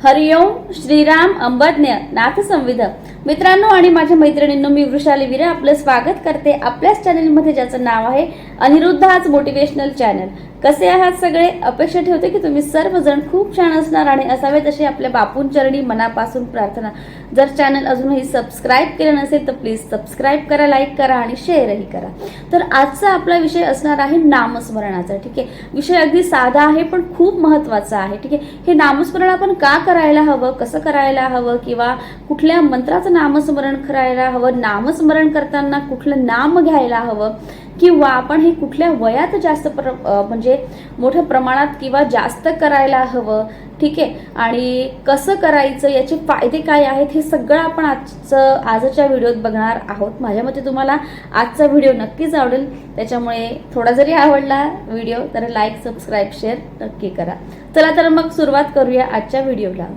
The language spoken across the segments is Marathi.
हरिओम श्रीराम अंबज्ञ नाथ संविध मित्रांनो आणि माझ्या मैत्रिणींनो, मी वृषाली विरे आपलं स्वागत करते आपल्याच चॅनलमध्ये, ज्याचं नाव आहे अनिरुद्ध आज मोटिवेशनल चॅनल. कसे आहात सगळे? अपेक्षा ठेवते की तुम्ही सर्वजण खूप छान असणार आणि असावेत अशी आपल्या बापूंचरणी मनापासून प्रार्थना. जर चॅनल अजूनही सबस्क्राईब केलं नसेल तर प्लीज सबस्क्राईब करा, लाईक करा आणि शेअरही करा. तर आजचा आपला विषय असणार आहे नामस्मरणाचा. ठीक आहे, विषय अगदी साधा आहे पण खूप महत्वाचा आहे. ठीक आहे, हे नामस्मरण आपण का करायला हवं, कसं करायला हवं, किंवा कुठल्या मंत्राचं नामस्मरण करायला हवं, नामस्मरण करताना कुठलं नाम घ्यायला हवं, किंवा आपण हे कुठल्या वयात जास्त म्हणजे मोठ्या प्रमाणात किंवा जास्त करायला हवं. ठीक आहे, आणि कसं करायचं, याचे फायदे काय आहेत, हे सगळं आपण आजच्या व्हिडिओत बघणार आहोत. माझ्या मते तुम्हाला आजचा व्हिडिओ नक्कीच आवडेल. त्याच्यामुळे थोडा जरी आवडला व्हिडिओ तर लाईक, सबस्क्राईब, शेअर नक्की करा. चला तर मग सुरुवात करूया आजच्या व्हिडिओला.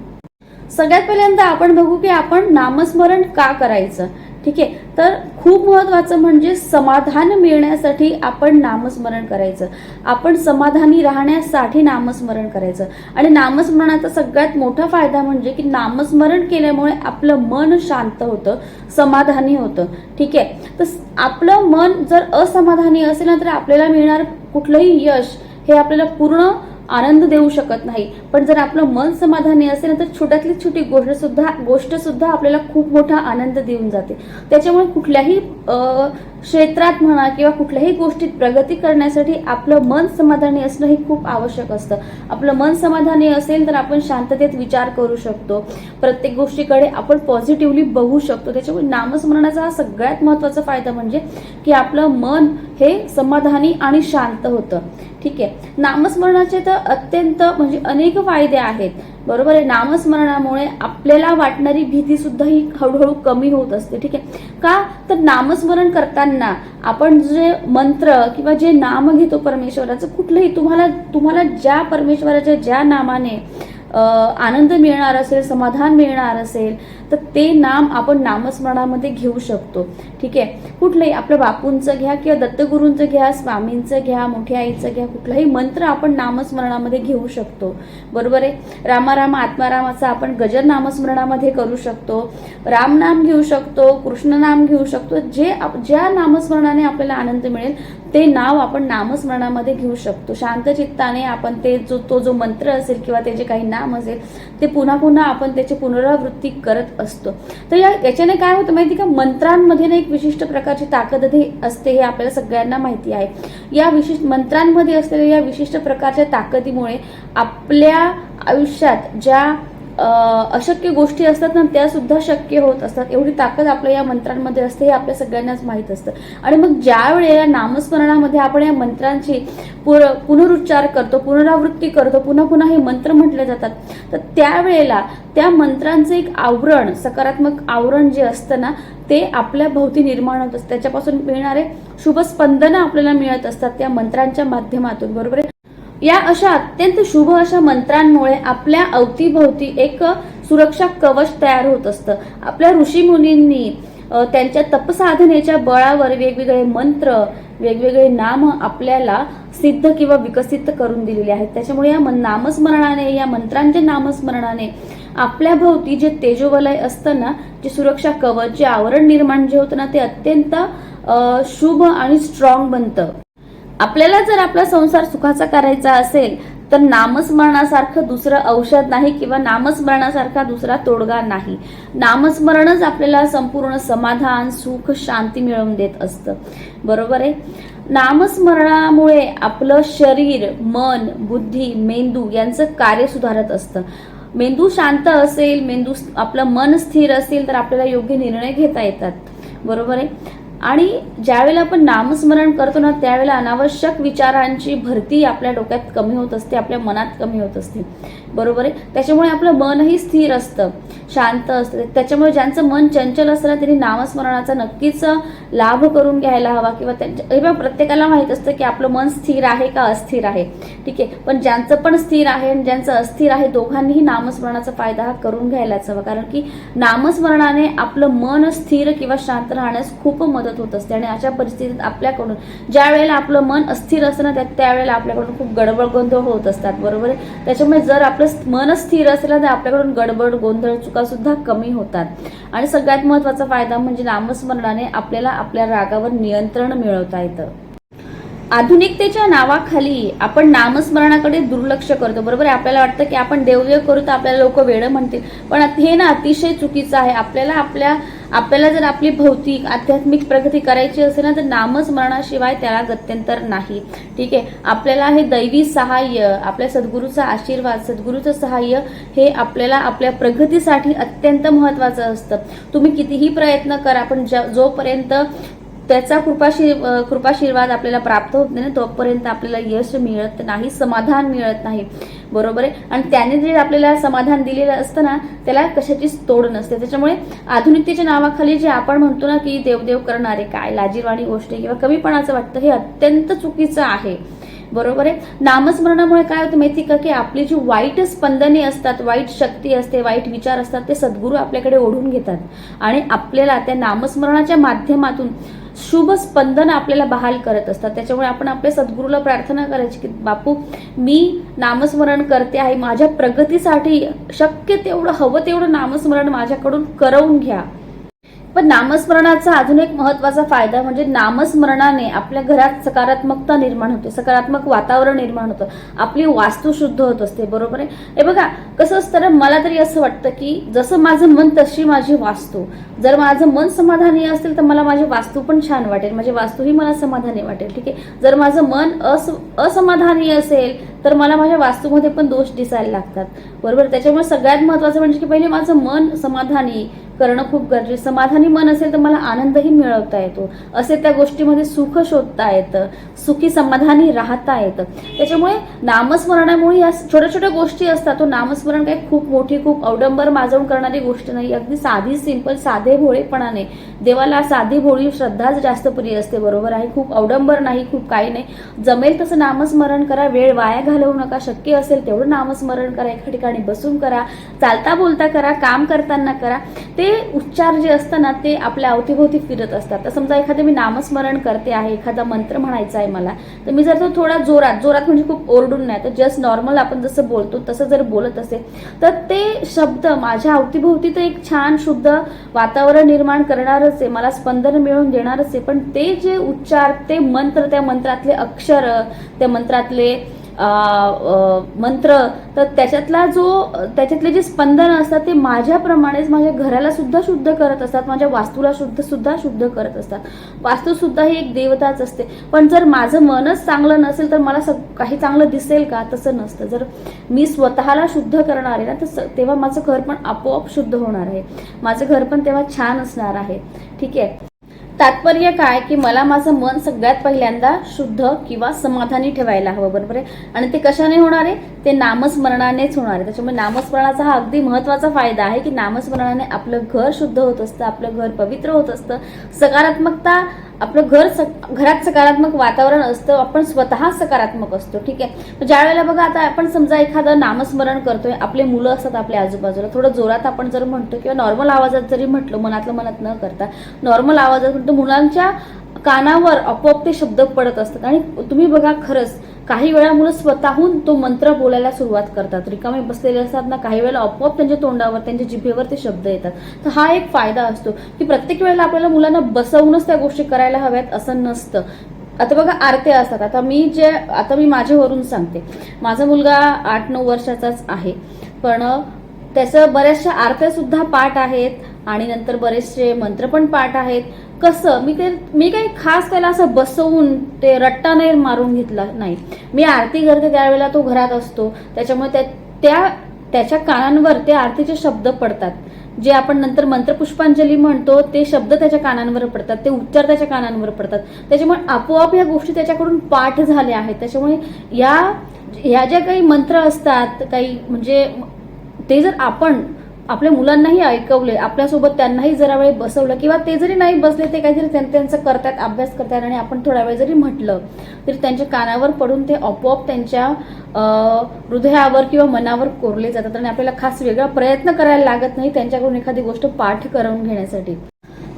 सगळ्यात पहिल्यांदा आपण बघू की आपण नामस्मरण का करायचं. ठीक आहे, तर खूप महत्वाचं म्हणजे समाधान मिळण्यासाठी आपण नामस्मरण करायचं. आपण समाधानी राहण्यासाठी नामस्मरण करायचं. आणि नामस्मरणाचा सगळ्यात मोठा फायदा म्हणजे की नामस्मरण केल्यामुळे आपलं मन शांत होतं, समाधानी होतं. ठीक आहे, तर आपलं मन जर असमाधानी असेल ना तर आपल्याला मिळणार कुठलंही यश हे आपल्याला पूर्ण आनंद देऊ शकत नाही. पण जर आपलं मन समाधानी असेल ना तर छोट्यातली छोटी गोष्ट सुद्धा आपल्याला खूप मोठा आनंद देऊन जाते. त्याच्यामुळे कुठल्याही क्षेत्रात म्हणा किंवा कुठल्याही गोष्टीत प्रगती करण्यासाठी आपलं मन समाधानी असणं हे खूप आवश्यक असतं. आपलं मन समाधानी असेल तर आपण शांततेत विचार करू शकतो, प्रत्येक गोष्टीकडे आपण पॉझिटिव्हली बघू शकतो. त्याच्यामुळे नामस्मरणाचा हा सगळ्यात महत्वाचा फायदा म्हणजे की आपलं मन हे समाधानी आणि शांत होतं. ठीक आहे, नामस्मरणाचे तर अत्यंत म्हणजे अनेक फायदे आहेत. बरोबर आहे, नामस्मरणामुळे आपल्याला वाटणारी भीती सुद्धा ही हळूहळू कमी होत असते. ठीक आहे, का तर नामस्मरण करताना आपण जे मंत्र किंवा जे नाम घेतो परमेश्वराचं, कुठलंही तुम्हाला ज्या परमेश्वराच्या ज्या नामाने आनंद मिळणार असेल, समाधान मिळणार असेल, तर ते नाम आपण नामस्मरणामध्ये घेऊ शकतो. ठीक आहे, कुठलंही आपल्या बापूंचं घ्या किंवा दत्तगुरूंचं घ्या, स्वामींचं घ्या, मोठ्या आईचं घ्या, कुठलाही मंत्र आपण नामस्मरणामध्ये घेऊ शकतो. बरोबर आहे, रामाराम आत्मारामाचा आपण गजर नामस्मरणामध्ये करू शकतो, रामनाम घेऊ शकतो, कृष्णनाम घेऊ शकतो. ज्या नामस्मरणाने आपल्याला आनंद मिळेल ते नाव आपण नामस्मरणामध्ये घेऊ शकतो. शांत चित्ताने आपण तो जो मंत्र असेल किंवा ते जे काही नाम असेल ते पुन्हा पुन्हा आपण त्याची पुनरावृत्ती करत असतो. तर याच्याने काय होतं माहिती का, मंत्रांमध्ये ना एक विशिष्ट प्रकारची ताकद असते, हे आपल्याला सगळ्यांना माहिती आहे. या विशिष्ट मंत्रांमध्ये असलेल्या या विशिष्ट प्रकारच्या ताकदीमुळे आपल्या आयुष्यात ज्या अशक्य गोष्टी असतात ना त्या सुद्धा शक्य होत असतात. एवढी ताकद आपल्या या मंत्रांमध्ये असते, हे आपल्या सगळ्यांनाच माहीत असतं. आणि मग ज्या वेळेला नामस्मरणामध्ये आपण या मंत्रांची पुनरुच्चार करतो, पुनरावृत्ती करतो, पुन्हा पुन्हा हे मंत्र म्हटले जातात, तर त्यावेळेला त्या मंत्रांचं एक आवरण, सकारात्मक आवरण जे असतं ना ते आपल्या भोवती निर्माण होत असतं. त्याच्यापासून मिळणारे शुभ स्पंदन आपल्याला मिळत असतात त्या मंत्रांच्या माध्यमातून. बरोबर आहे, या अशा अत्यंत शुभ अशा मंत्रांमुळे आपल्या अवतीभोवती एक सुरक्षा कवच तयार होत असतं. आपल्या ऋषीमुनींनी त्यांच्या तपसाधनेच्या बळावर वेगवेगळे मंत्र, वेगवेगळे नाम आपल्याला सिद्ध किंवा विकसित करून दिलेले आहेत. त्याच्यामुळे या नामस्मरणाने, या मंत्रांच्या नामस्मरणाने आपल्या भोवती जे तेजोवलय असतं ना, जे सुरक्षा कवच, जे आवरण निर्माण जे होतं ना ते अत्यंत शुभ आणि स्ट्रॉंग बनतं. आपल्याला जर आपला संसार सुखाचा करायचा असेल तर नामस्मरणासारखं दुसरं औषध नाही किंवा नामस्मरणासारखा दुसरा तोडगा नाही. नामस्मरणच आपल्याला संपूर्ण समाधान, सुख, शांती मिळवून देत असतं. बरोबर आहे, नामस्मरणामुळे आपलं शरीर, मन, बुद्धी, मेंदू यांचं कार्य सुधारत असतं. मेंदू शांत असेल, आपलं मन स्थिर असेल तर आपल्याला योग्य निर्णय घेता येतात. बरोबर आहे, आणि ज्यावेळेला आपण नामस्मरण करतो ना त्यावेळेला अनावश्यक विचारांची भरती आपल्या डोक्यात कमी होत असते, आपल्या मनात कमी होत असते. बरोबर आहे, त्याच्यामुळे आपलं मनही स्थिर असतं, शांत असतं. त्याच्यामुळे ज्यांचं मन चंचल असतं ना त्यांनी नामस्मरणाचा नक्कीच लाभ करून घ्यायला हवा. किंवा प्रत्येकाला माहित असतं की आपलं मन स्थिर आहे का अस्थिर आहे. ठीक आहे, पण ज्यांचं पण स्थिर आहे आणि ज्यांचं अस्थिर आहे दोघांनीही नामस्मरणाचा फायदा हा करून घ्यायलाच हवा. कारण की नामस्मरणाने आपलं मन स्थिर किंवा शांत राहण्यास खूप मदत मदत होत असते. आणि अशा परिस्थितीत आपल्याकडून ज्या वेळेला आपलं मन अस्थिर असतं ना त्यावेळेला आपल्याकडून खूप गडबड गोंधळ होत असतात, बरोबर आहे. त्याच्यामुळे जर आपलं मन स्थिर असेल तर आपल्याकडून गडबड गोंधळ चुका सुद्धा कमी होतात. आणि सगळ्यात महत्त्वाचा फायदा म्हणजे नामस्मरणाने आपल्याला आपल्या रागावर नियंत्रण मिळवता येतं. आधुनिकतेच्या नावाखाली आपण नामस्मरणाकडे दुर्लक्ष करतो, बरोबर आहे. आपल्याला वाटतं की आपण देवदेव करू तर आपल्याला लोक वेडं म्हणतील, पण हे ना अतिशय चुकीचं आहे. आपल्याला जर आपली भौतिक आध्यात्मिक प्रगती करायची असेल ना तर नामस्मरणाशिवाय त्याला गत्यंतर नाही. ठीक आहे. आपल्याला हे दैवी सहाय्य, आपल्या सद्गुरूचा आशीर्वाद, सद्गुरूचं सहाय्य हे आपल्याला आपल्या प्रगतीसाठी अत्यंत महत्त्वाचं असतं. तुम्ही कितीही प्रयत्न करा, पण जोपर्यंत त्याचा कृपाशीर्वाद आपल्याला प्राप्त होत नाही तोपर्यंत आपल्याला यश मिळत नाही, समाधान मिळत नाही, बरोबर आहे. आणि त्याने जे आपल्याला समाधान दिलेलं असतं ना त्याला कशाचीच तोड नसते. त्याच्यामुळे आधुनिकतेच्या नावाखाली जे आपण म्हणतो ना की देवदेव करणारे काय लाजीरवाणी गोष्ट किंवा कमीपणाचं वाटतं, हे अत्यंत चुकीचं आहे, बरोबर आहे. नामस्मरणामुळे काय होतं माहिती का, की आपली जी वाईट स्पंदने असतात, वाईट शक्ती असते, वाईट विचार असतात, ते सद्गुरू आपल्याकडे ओढून घेतात आणि आपल्याला त्या नामस्मरणाच्या माध्यमातून शुभ स्पंदन आपल्याला बहाल करत असतात. त्याच्यामुळे आपण आपल्या सद्गुरूला प्रार्थना करायची की बापू, मी नामस्मरण करते आहे, माझ्या प्रगतीसाठी शक्य तेवढं हवं तेवढं नामस्मरण माझ्याकडून करवून घ्या. पण नामस्मरणाचा अजून एक महत्त्वाचा फायदा म्हणजे नामस्मरणाने आपल्या घरात सकारात्मकता निर्माण होते, सकारात्मक वातावरण निर्माण होतं, आपली वास्तू शुद्ध होत असते, बरोबर आहे. हे बघा कसं असतं ना, मला तरी असं वाटतं की जसं माझं मन तशी माझी वास्तू. जर माझं मन समाधानी असेल तर मला माझी वास्तू पण छान वाटेल, माझी वास्तूही मला समाधानी वाटेल. ठीक आहे. जर माझं मन असमाधानी असेल तर मला माझ्या वास्तूमध्ये पण दोष दिसायला लागतात, बरोबर. त्याच्यामुळे सगळ्यात महत्त्वाचं म्हणजे की पहिले माझं मन समाधानी करणं खूप गरजेचं. समाधानी मन असेल तर मला आनंदही मिळवता येतो, असे त्या गोष्टीमध्ये सुख शोधता येतं, सुखी समाधानी राहता येतं. त्याच्यामुळे नामस्मरणामुळे या छोट्या छोट्या गोष्टी असतात. तो नामस्मरण काही खूप मोठी खूप अवडंबर माजवून करणारी गोष्ट नाही, अगदी साधी सिंपल साधे भोळेपणाने. देवाला साधी भोळी श्रद्धाच जास्त प्रिय असते, बरोबर आहे. खूप अवडंबर नाही, खूप काही नाही. जमेल तसं नामस्मरण करा, वेळ वाया घालवू नका. शक्य असेल तेवढं नामस्मरण करा, एका ठिकाणी बसून करा, चालता बोलता करा, काम करताना करा. ते उच्चार जे असतात ना ते आपल्या अवतीभोवती फिरत असतात. तर समजा एखादं मी नामस्मरण करते आहे, एखादा मंत्र म्हणायचा आहे मला, तर मी जर तो थोडा जोरात म्हणजे खूप ओरडून नाही तर जस्ट नॉर्मल आपण जसं बोलतो तसं जर बोलत असेल तर ते शब्द माझ्या अवतीभोवती तर एक छान शुद्ध वातावरण निर्माण करणारच आहे, मला स्पंदन मिळवून देणारच आहे. पण ते जे उच्चार, ते मंत्र, त्या मंत्रातले अक्षर, त्या मंत्रातले मंत्र, तर त्याच्यातले जे स्पंदन असतात ते माझ्याप्रमाणेच माझ्या घराला सुद्धा शुद्ध करत असतात, माझ्या वास्तूला सुद्धा शुद्ध करत असतात. वास्तू सुद्धा ही एक देवताच असते. पण जर माझं मनच चांगलं नसेल तर मला काही चांगलं दिसेल का? तसं नसतं. जर मी स्वतःला शुद्ध करणार आहे ना तर तेव्हा माझं घर पण आपोआप शुद्ध होणार आहे, माझं घर पण तेव्हा छान असणार आहे. ठीक आहे. तात्पर्य काय की मला माझं मन सगळ्यात पहिल्यांदा शुद्ध किंवा समाधानी ठेवायला हवं, बरोबर आहे. आणि ते कशाने होणार आहे? ते नामस्मरणानेच होणार आहे. त्याच्यामुळे नामस्मरणाचा हा अगदी महत्त्वाचा फायदा आहे की नामस्मरणाने आपलं घर शुद्ध होत असतं, आपलं घर पवित्र होत असतं, सकारात्मकता, आपलं घरात सकारात्मक वातावरण असतं, आपण स्वतः सकारात्मक असतो. ठीक आहे. ज्या वेळेला बघा आता आपण समजा एखादं नामस्मरण करतोय, आपले मुलं असतात आपल्या आजूबाजूला, थोडं जोरात आपण जर म्हणतो किंवा नॉर्मल आवाजात जरी म्हटलं, मनातलं मनात न करता नॉर्मल आवाजात म्हणतो, मुलांच्या कानावर आपोआप ते शब्द पडत असतात. आणि तुम्ही बघा खरंच काही वेळा मुलं स्वतःहून तो मंत्र बोलायला सुरुवात करतात, रिकामे बसलेले असतात ना, काही वेळेला आपोआप त्यांच्या तोंडावर, त्यांच्या जिभेवर ते शब्द येतात. तर हा एक फायदा असतो की प्रत्येक वेळेला आपल्याला मुलांना बसवूनच त्या गोष्टी करायला हव्यात असं नसतं. आता बघा आरत्या असतात. आता मी माझ्यावरून सांगते, माझा मुलगा 8-9 वर्षाचाच आहे, पण त्याचं बऱ्याचशा आरत्या सुद्धा पाठ आहेत आणि नंतर बरेचसे मंत्र पण पाठ आहेत. कसं मी काही खास त्याला असं बसवून ते रट्टा नाही मारून घेतला नाही. मी आरती करते त्यावेळेला तो घरात असतो, त्याच्यामुळे त्याच्या कानांवर ते आरतीचे शब्द पडतात, जे आपण नंतर मंत्रपुष्पांजली म्हणतो ते शब्द त्याच्या कानांवर पडतात, ते उच्चार त्याच्या कानांवर पडतात. त्याच्यामुळे आपोआप या गोष्टी त्याच्याकडून पाठ झाल्या आहेत. त्याच्यामुळे या ज्या काही मंत्र असतात, काही म्हणजे ते जर आपण आपल्या मुलांनाही ऐकवले, आपल्यासोबत त्यांनाही जरा वेळ बसवलं किंवा ते जरी नाही बसले, ते काहीतरी त्यांचं करतात, अभ्यास करतात आणि आपण थोडा वेळ जरी म्हटलं तरी त्यांच्या कानावर पडून ते आपोआप त्यांच्या हृदयावर किंवा मनावर कोरले जातात आणि आपल्याला खास वेगळा प्रयत्न करायला लागत नाही त्यांच्याकडून एखादी गोष्ट पाठ करवून घेण्यासाठी.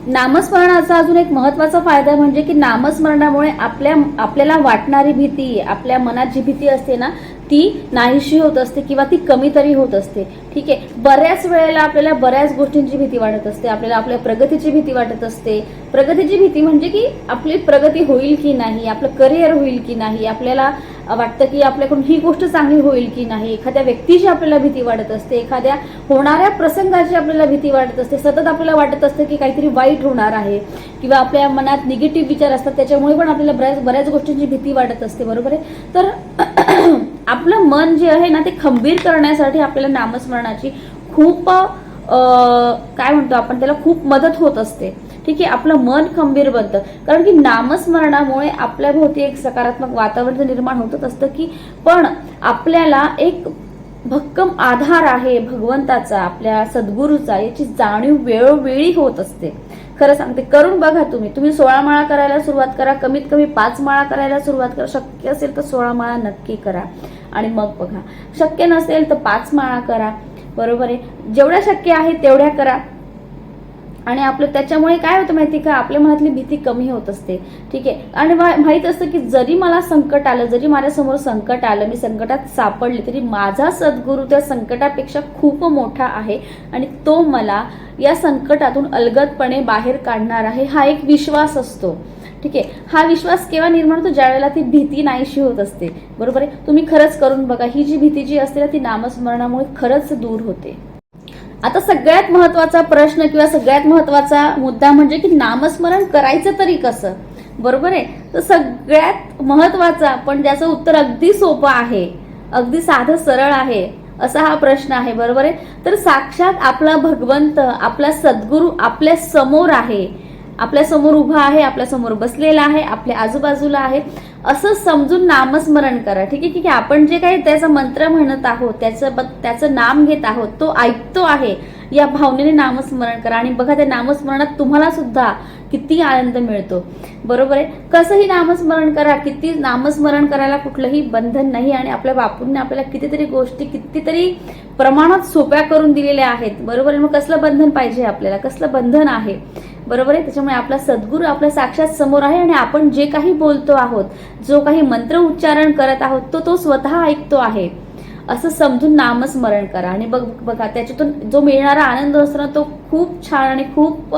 नामस्मरणाचा अजून एक महत्वाचा फायदा म्हणजे की नामस्मरणामुळे आपल्याला वाटणारी भीती, आपल्या मनात जी भीती असते ना ती नाहीशी होत असते किंवा ती कमी तरी होत असते. ठीक आहे, बऱ्याच वेळेला आपल्याला बऱ्याच गोष्टींची भीती वाटत असते. आपल्याला आपल्या प्रगतीची भीती वाटत असते. प्रगतीची भीती म्हणजे की आपली प्रगती होईल की नाही, आपलं करिअर होईल की नाही, आपल्याला वाटतं की आपल्याकडून ही गोष्ट चांगली होईल की नाही, एखाद्या व्यक्तीची आपल्याला भीती वाटत असते, एखाद्या होणाऱ्या प्रसंगाची आपल्याला भीती वाटत असते. सतत आपल्याला वाटत असतं की काहीतरी वाईट होणार आहे किंवा आपल्या मनात निगेटिव्ह विचार असतात, त्याच्यामुळे पण आपल्याला बऱ्याच गोष्टींची भीती वाटत असते. बरोबर आहे. तर आपलं मन जे आहे ना ते खंबीर करण्यासाठी आपल्याला नामस्मरणाची खूप काय म्हणतो आपण त्याला खूप मदत होत असते. ठीक आहे, आपलं मन खंबीर बनतं कारण की नामस्मरणामुळे आपल्या भोवती एक सकारात्मक वातावरण निर्माण होतच असतं की पण आपल्याला एक भक्कम आधार आहे भगवंताचा, आपल्या सद्गुरूचा, याची जाणीव वेळोवेळी होत असते. खरं सांगते, करून बघा. तुम्ही 16 माळा करायला सुरुवात करा. कमीत कमी 5 माळा करायला सुरुवात करा. शक्य असेल तर 16 माळा नक्की करा आणि मग बघा. शक्य नसेल तर 5 माळा करा. बरोबर आहे, जेवढ्या शक्य आहे तेवढ्या करा. आणि आपलं त्याच्यामुळे काय होतं माहिती का, आपल्या मनातली भीती कमी होत असते. ठीक आहे, आणि माहित असतं की जरी मला संकट आलं, जरी माझ्यासमोर संकट आलं, मी संकटात सापडले, तरी माझा सद्गुरू त्या संकटापेक्षा खूप मोठा आहे आणि तो मला या संकटातून अलगदपणे बाहेर काढणार आहे, हा एक विश्वास असतो. ठीक आहे, हा विश्वास केव्हा निर्माण होतो, ज्या वेळेला ती भीती नाहीशी होत असते. बरोबर आहे, तुम्ही खरंच करून बघा. ही जी भीती जी असते ना ती नामस्मरणामुळे खरंच दूर होते. आता सगळ्यात महत्वाचा प्रश्न किंवा सगळ्यात महत्वाचा मुद्दा म्हणजे की नामस्मरण करायचं तरी कसं. बरोबर आहे, तर सगळ्यात महत्वाचा पण ज्याचं उत्तर अगदी सोपं आहे, अगदी साधं सरळ आहे असा हा प्रश्न आहे. बरोबर आहे, तर साक्षात आपला भगवंत, आपला सद्गुरू आपल्या समोर आहे, आपल्या समोर उभा आहे, आपल्या समोर बसलेला आहे, आपल्या आजूबाजूला आहे असं समजून नामस्मरण करा. ठीक आहे, ठीक आहे, आपण जे काही त्याचा मंत्र म्हणत आहोत, त्याचं नाम घेत आहोत, तो ऐकतो आहे या भावनेने नामस्मरण करा आणि बघा त्या नामस्मरणात तुम्हाला सुद्धा किती आनंद मिळतो. बरोबर आहे, कसंही नामस्मरण करा, किती नामस्मरण करायला कुठलंही बंधन नाही आणि आपल्या बापूंनी आपल्याला कितीतरी गोष्टी कितीतरी प्रमाणात सोप्या करून दिलेल्या आहेत. बरोबर आहे, मग कसलं बंधन पाहिजे आपल्याला, कसलं बंधन आहे. बरोबर आहे, त्याच्यामुळे आपला सद्गुरू आपल्या साक्षात समोर आहे आणि आपण जे काही बोलतो आहोत, जो काही मंत्र उच्चारण करत आहोत तो स्वतः ऐकतो आहे असं समजून नामस्मरण करा. आणि बघा त्याच्यातून जो मिळणारा आनंद असतो ना तो खूप छान आणि खूप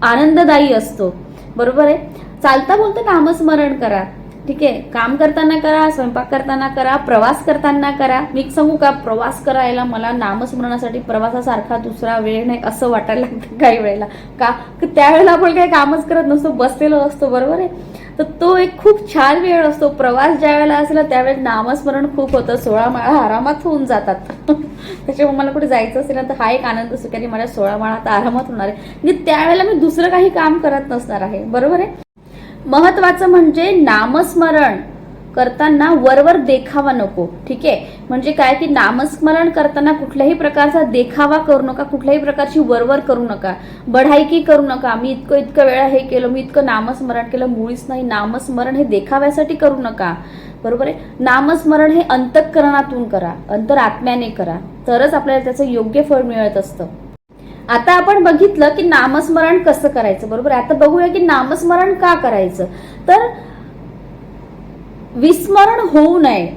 आनंददायी असतो. बरोबर आहे, चालता बोलता नामस्मरण करा. ठीक आहे, काम करताना करा, स्वयंपाक करताना करा, प्रवास करताना करा. मी सांगू का, प्रवास करायला मला नामस्मरणासाठी प्रवासासारखा दुसरा वेळ नाही असं वाटायला लागतं काही वेळेला. का त्यावेळेला आपण काही कामच करत नसतो, बसलेलो असतो. बरोबर आहे, तर तो एक खूप छान वेळ असतो. प्रवास ज्या वेळेला असेल त्यावेळेस नामस्मरण खूप होतं, 16 माळा आरामात होऊन जातात. त्याच्यामुळे मला कुठे जायचं असेल ना तर हा एक आनंद असतो की माझ्या 16 माळा आता आरामात होणार आहे, म्हणजे त्यावेळेला मी दुसरं काही काम करत नसणार आहे. बरोबर आहे, महत्वाचं म्हणजे नामस्मरण करताना वरवर देखावा नको. ठीक आहे, म्हणजे काय की नामस्मरण करताना कुठल्याही प्रकारचा देखावा करू नका, कुठल्याही प्रकारची वरवर करू नका, बढाईकी करू नका. मी इतकं वेळा हे केलं, मी इतकं नामस्मरण केलं, मुळीच नाही. नामस्मरण हे देखाव्यासाठी करू नका. बरोबर आहे, नामस्मरण हे अंतःकरणातून करा, अंतरात्म्याने करा, तरच आपल्याला त्याचं योग्य फळ मिळत असतं. आता आपण बघितलं की नामस्मरण कसं करायचं. बरोबर, आता बघूया की नामस्मरण का करायचं. तर विस्मरण होऊ नये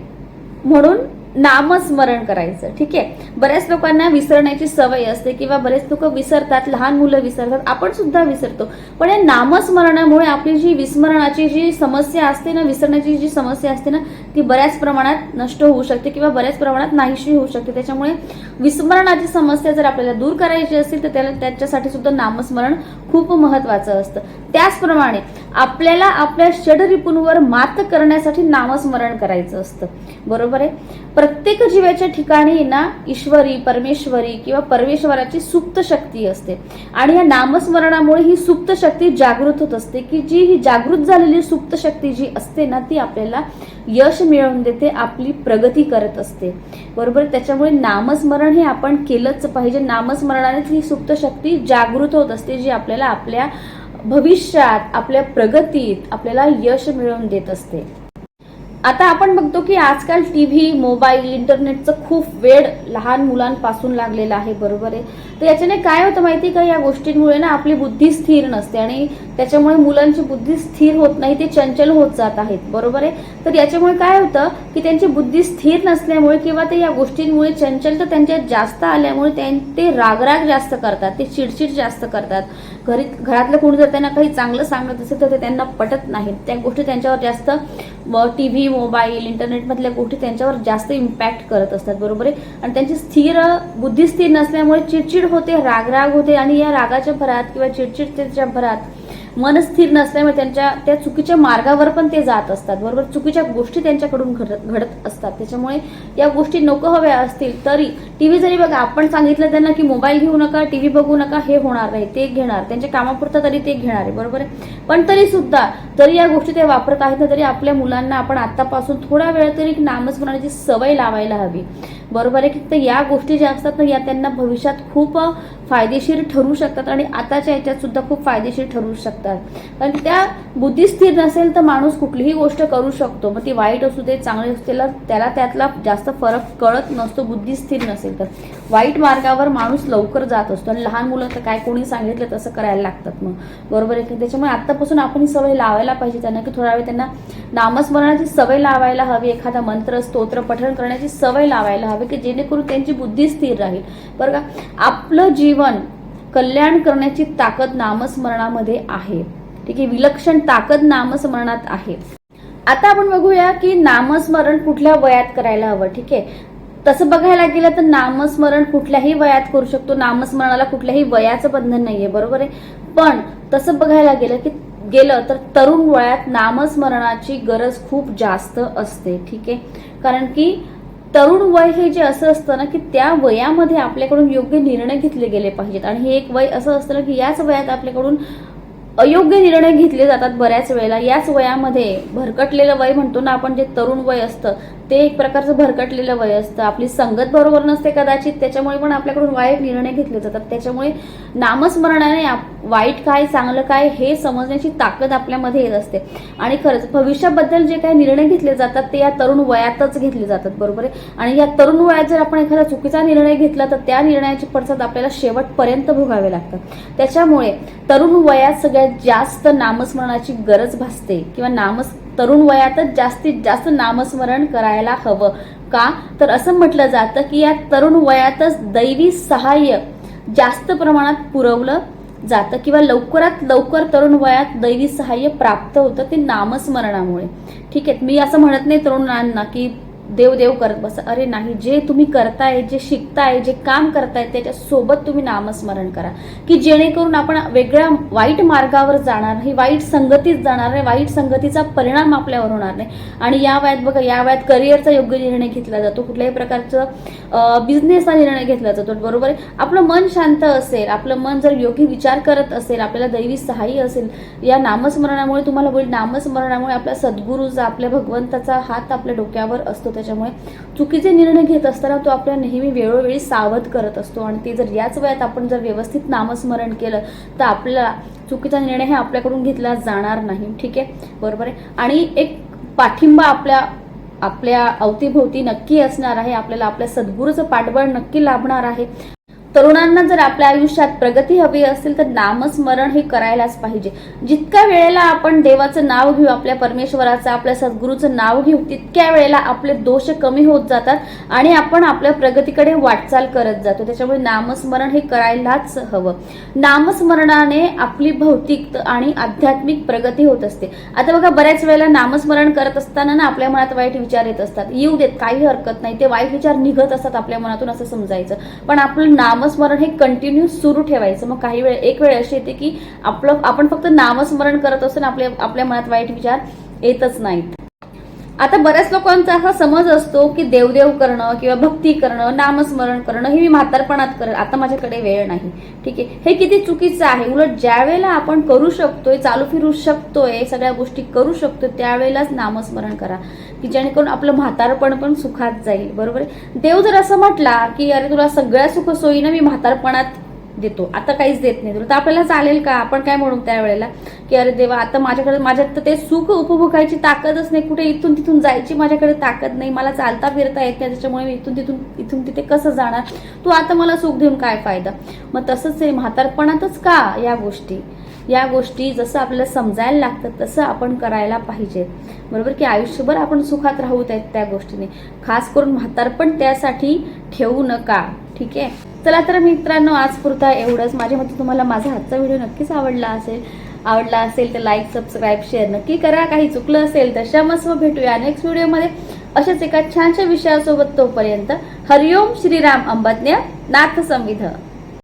म्हणून नामस्मरण करायचं. ठीक आहे, बऱ्याच लोकांना विसरण्याची सवय असते किंवा बरेच लोक विसरतात, लहान मुलं विसरतात, आपण सुद्धा विसरतो. पण या नामस्मरणामुळे आपली जी विस्मरणाची जी समस्या असते ना, विसरण्याची जी समस्या असते ना ती बऱ्याच प्रमाणात नष्ट होऊ शकते किंवा बऱ्याच प्रमाणात नाहीशी होऊ शकते. त्याच्यामुळे विस्मरणाची समस्या जर आपल्याला दूर करायची असेल तर त्याच्यासाठी सुद्धा नामस्मरण खूप महत्वाचं असतं. त्याचप्रमाणे आपल्याला आपल्या षडरिपूंवर मात करण्यासाठी नामस्मरण करायचं असतं. बरोबर आहे, प्रत्येक जीवाच्या ठिकाणी ना ईश्वरी, परमेश्वरी किंवा परमेश्वराची सुप्त शक्ती असते आणि या नामस्मरणामुळे ही सुप्त शक्ती जागृत होत असते की जी ही जागृत झालेली सुप्त शक्ती जी असते ना ती आपल्याला यश मिळवून देते, आपली प्रगती करत असते. बरोबर, त्याच्यामुळे नामस्मरण हे आपण केलंच पाहिजे. नामस्मरणाने ही सुप्त शक्ती जागृत होत असते जी आपल्याला आपल्या भविष्यात, आपल्या प्रगतीत आपल्याला यश मिळवून देत असते. आता आपण बघतो की आजकाल टीव्ही, मोबाईल, इंटरनेटचं खूप वेळ लहान मुलांपासून लागलेला आहे, बरोबर आहे. तर याच्याने काय होतं माहिती का, या गोष्टींमुळे ना आपली बुद्धी स्थिर नसते आणि त्याच्यामुळे मुलांची बुद्धी स्थिर होत नाही, ते चंचल होत जात आहेत, बरोबर आहे. तर याच्यामुळे काय होतं की त्यांची बुद्धी स्थिर नसल्यामुळे किंवा ते या गोष्टींमुळे चंचल तर त्यांच्यात जास्त आल्यामुळे ते रागराग जास्त करतात, ते चिडचिड जास्त करतात. घरातलं कोणी जर त्यांना काही चांगलं सांगत असेल तर ते त्यांना पटत नाही, त्या गोष्टी त्यांच्यावर जास्त टीव्ही, मोबाईल, इंटरनेटमधल्या गोष्टी त्यांच्यावर जास्त इम्पॅक्ट करत असतात, बरोबर आहे. आणि त्यांची बुद्धी स्थिर नसल्यामुळे चिडचिड होते, रागराग होते आणि या रागाच्या भरात किंवा चिडचिडच्या भरात मन स्थिर नसल्यामुळे त्या चुकीच्या मार्गावर पण ते जात असतात, बरोबर. चुकीच्या गोष्टी त्यांच्याकडून घडत असतात. त्याच्यामुळे या गोष्टी नको हव्या असतील तरी टीव्ही जरी बघा आपण सांगितलं त्यांना की मोबाईल घेऊ नका, टीव्ही बघू नका, हे होणार नाही, ते घेणार, त्यांच्या कामापुरतं तरी ते घेणार आहे, बरोबर आहे. पण तरी या गोष्टी ते वापरत आहेत ना, तरी आपल्या मुलांना आपण आतापासून थोडा वेळ तरी नामस्मरणाची सवय लावायला हवी, बरोबर आहे. की तर या गोष्टी ज्या असतात ना, या त्यांना भविष्यात खूप फायदेशीर ठरू शकतात आणि आताच्या याच्यात सुद्धा खूप फायदेशीर ठरू शकतात. कारण त्या बुद्धी स्थिर नसेल तर माणूस कुठलीही गोष्ट करू शकतो, मग ती वाईट असू दे, चांगली असू दे, त्याला त्यातला जास्त फरक कळत नसतो. बुद्धी स्थिर नसेल तर वाईट मार्गावर माणूस लवकर जात असतो आणि लहान मुलं तर काय कोणी सांगितलं तसं करायला लागतात मग, बरोबर आहे की. त्याच्यामुळे आतापासून आपण ही सवय लावायला पाहिजे त्यांना, की थोडा वेळ त्यांना नामस्मरणाची सवय लावायला हवी, एखादा मंत्र, स्तोत्र पठण करण्याची सवय लावायला हवी, की जेणेकरून त्यांची बुद्धी स्थिर राहील, बरं का. आपलं जीवन कल्याण करण्याची ताकद नामस्मरणामध्ये आहे, ठीक आहे. विलक्षण ताकद नामस्मरणात आहे. आता आपण बघूया की नामस्मरण कुठल्या वयात करायला हवं, ठीक आहे. तसं बघायला गेलं तर नामस्मरण कुठल्याही वयात करू शकतो, नामस्मरणाला कुठल्याही वयाचं बंधन नाहीये, बरोबर आहे. पण तसं बघायला गेलं तर तरुण वयात नामस्मरणाची गरज खूप जास्त असते, ठीक आहे. कारण की तरुण वय हे जे असं असतं ना की त्या वयामध्ये आपल्याकडून योग्य निर्णय घेतले गेले पाहिजेत आणि हे एक वय असं असतं ना की याच वयात आपल्याकडून अयोग्य निर्णय घेतले जातात बऱ्याच वेळेला. याच वयामध्ये भरकटलेलं वय म्हणतो ना आपण, जे तरुण वय असतं ते एक प्रकारचं भरकटलेलं वय असतं. आपली संगत बरोबर नसते कदाचित, त्याच्यामुळे पण आपल्याकडून वाईट निर्णय घेतले जातात. त्याच्यामुळे नामस्मरणाने वाईट काय चांगलं काय हे समजण्याची ताकद आपल्यामध्ये येत असते आणि खरंच भविष्याबद्दल जे काही निर्णय घेतले जातात ते या तरुण वयातच घेतले जातात, बरोबर आहे. आणि या तरुण वयात जर आपण एखादा चुकीचा निर्णय घेतला तर त्या निर्णयाचे पडसाद आपल्याला शेवटपर्यंत भोगावे लागतात. त्याच्यामुळे तरुण वयात सगळ्यात जास्त नामस्मरणाची गरज भासते किंवा तरुण वयातच जास्तीत जास्त नामस्मरण करायला हवं. का तर असं म्हटलं जातं की या तरुण वयातच दैवी सहाय्य जास्त प्रमाणात पुरवलं जातं किंवा लवकरात लवकर तरुण वयात दैवी सहाय्य प्राप्त होतं, ते नामस्मरणामुळे, ठीक आहे. मी असं म्हणत नाही तरुणांना की देव देव करत बसा, अरे नाही. जे तुम्ही करताय, जे शिकताय, जे काम करताय त्याच्यासोबत तुम्ही नामस्मरण करा, की जेणेकरून आपण वेगळ्या वाईट मार्गावर जाणार नाही, वाईट संगतीत जाणार नाही, वाईट संगतीचा परिणाम आपल्यावर होणार नाही. आणि या वयात बघा, या वयात करिअरचा योग्य निर्णय घेतला जातो, कुठल्याही प्रकारचं बिझनेसचा निर्णय घेतला जातो, बरोबर आहे. आपलं मन शांत असेल, आपलं मन जर योग्य विचार करत असेल, आपल्याला दैवी सहाय्य असेल, या नामस्मरणामुळे तुम्हाला होईल. नामस्मरणामुळे आपल्या सद्गुरूचा, आपल्या भगवंताचा हात आपल्या डोक्यावर असतो. त्याच्यामुळे चुकीचे निर्णय घेत असताना तो आपल्याला नेहमी वेळोवेळी सावध करत असतो आणि ते जर याच वयात आपण जर व्यवस्थित नामस्मरण केलं तर आपल्याला चुकीचा निर्णय हे आपल्याकडून घेतला जाणार नाही, ठीक आहे, बरोबर आहे. आणि एक पाठिंबा आपल्या अवतीभोवती नक्की असणार आहे, आपल्याला आपल्या सद्गुरूचं पाठबळ नक्की लाभणार आहे. तरुणांना जर आपल्या आयुष्यात प्रगती हवी असेल तर नामस्मरण हे करायलाच पाहिजे. जितक्या वेळेला आपण देवाचं नाव घेऊ, आपल्या परमेश्वराचं, आपल्या सद्गुरूचं नाव घेऊ, तितक्या वेळेला आपले दोष कमी होत जातात आणि आपण आपल्या प्रगतीकडे वाटचाल करत जातो. त्याच्यामुळे नामस्मरण हे करायलाच हवं. नामस्मरणाने आपली भौतिक आणि आध्यात्मिक प्रगती होत असते. आता बघा, बऱ्याच वेळेला नामस्मरण करत असताना ना आपल्या मनात वाईट विचार येत असतात. येऊ देत, काही हरकत नाही, ते वाईट विचार निघत असतात आपल्या मनातून असं समजायचं. पण आपलं नामस्मरण हे कंटिन्यू सुरू ठेवायचं. मग काही वेळ एक वेळ अशी येते की आपण फक्त नामस्मरण करत असतो आणि आपल्या मनात वाईट विचार येतच नाहीत. आता बऱ्याच लोकांचा असा समज असतो की देवदेव करणं किंवा भक्ती करणं, नामस्मरण करणं हे मी म्हातारपणात करेल, आता माझ्याकडे वेळ नाही, ठीक आहे. हे किती चुकीचं आहे. उलट ज्या वेळेला आपण करू शकतोय, चालू फिरू शकतोय, सगळ्या गोष्टी करू शकतोय, त्यावेळेलाच नामस्मरण करा, की जेणेकरून आपलं म्हातारपण पण सुखात जाईल, बरोबर आहे. देव जर असं म्हटला की अरे तुला सगळ्या सुख सोयीनं मी म्हातारपणात देतो, आता काहीच देत नाही तुला, तर आपल्याला चालेल का? आपण काय म्हणू त्यावेळेला की अरे देवा, आता माझ्यात तर ते सुख उपभोगायची ताकदच नाही, कुठे इथून तिथून जायची माझ्याकडे ताकद नाही, मला चालता फिरता येत नाही, त्याच्यामुळे मी इथून तिथे कसं जाणार, तू आता मला सुख देऊन काय फायदा? मग तसंच आहे म्हातारपणातच का या गोष्टी जसं आपल्याला समजायला लागतं तसं आपण करायला पाहिजे, बरोबर? की आयुष्यभर आपण सुखात राहू त्या गोष्टीने, खास करून म्हातारपण त्यासाठी ठेवू नका, ठीक आहे? चला तर मित्रांनो, आज पुरता एवढंच. माझ्या मते तुम्हाला माझा आजचा व्हिडिओ नक्कीच आवडला असेल तर लाईक, सबस्क्राईब, शेअर नक्की करा. काही चुकलं असेल तर क्षमस्व. भेटूया नेक्स्ट व्हिडिओमध्ये अशाच एका छानशा विषयासोबत. तोपर्यंत हरिओम श्रीराम अंबज्ञ नाथ संविध.